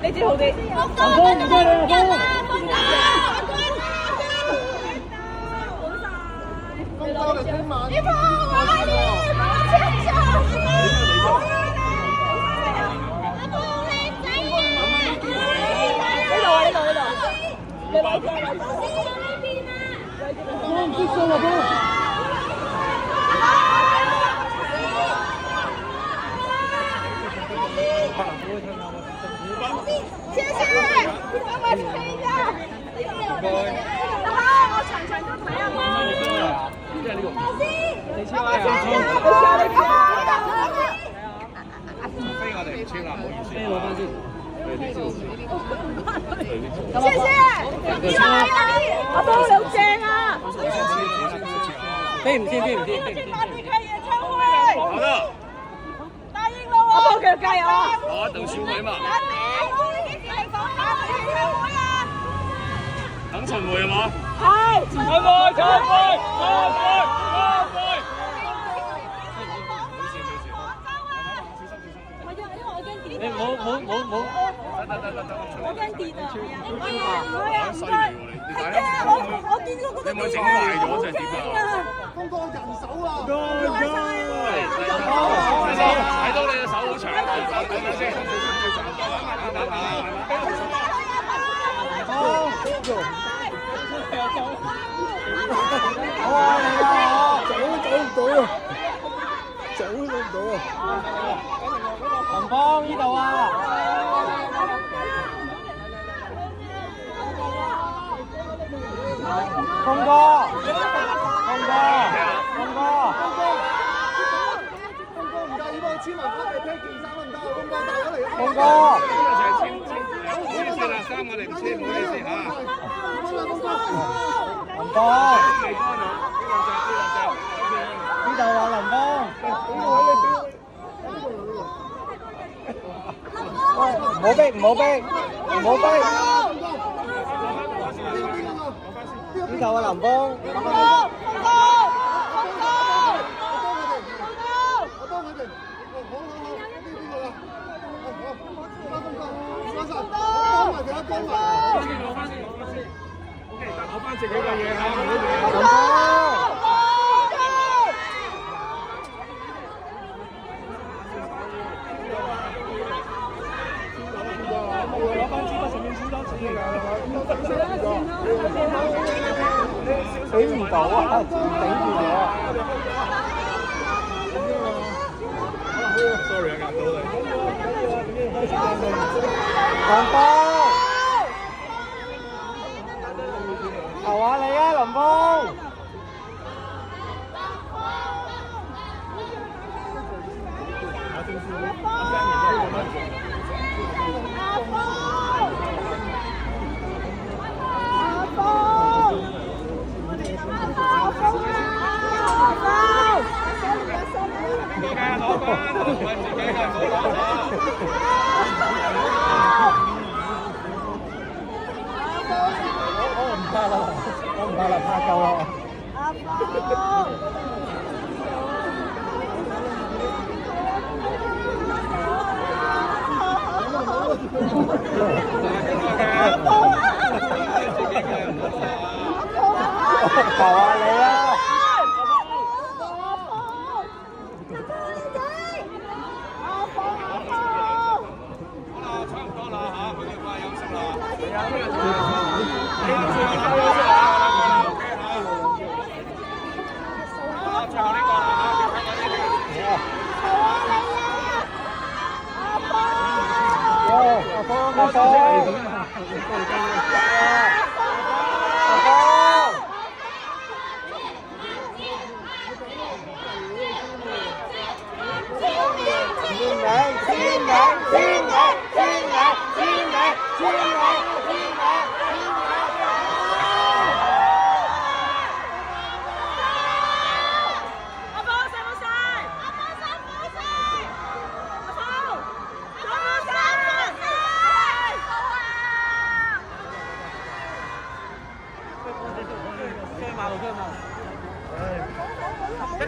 你接好啲。阿峰唔該你阿峰。公交你聽晚。一峰，我愛你，幫我牽手。阿峰靚仔啊！呢度。你話邊啊？峰接上啦峰。謝謝，幫我吹一下。阿峰，我場場都睇阿峰。你超啊！飛我哋唔穿啦，唔好意思。飛攞翻先。謝謝。阿峰你好正啊！飛唔先。馬地開演唱會。好的。答應啦喎。阿峰繼續加油啊！好，等小偉嘛。幾時嚟講馬地演唱會啊？等巡迴係嘛？係。陳貝。你冇。我驚跌啊！我見到嗰個你唔係整壞咗就係點啊？公哥人手啊！睇到你隻手好長，等陣先。林峰呢度啊！峰哥，唔介意幫我簽埋翻嚟聽件衫得唔得啊？公哥大咗嚟啊！峰哥，唔好意思啦，衫我哋唔簽，唔好意思嚇。林峰，呢度啊林峰。唔好逼。呢度啊林峰。攞翻自己嘅嘢嚇，唔好理。俾唔到啊！頂住咗。Sorry 啊，壓到你。林峰，求下你啊，林峰。我唔怕啦，怕夠啦。阿峰。求下你啦！差唔多啦嚇，佢哋快休息啦。最後呢個啦嚇，睇緊呢邊。阿峰。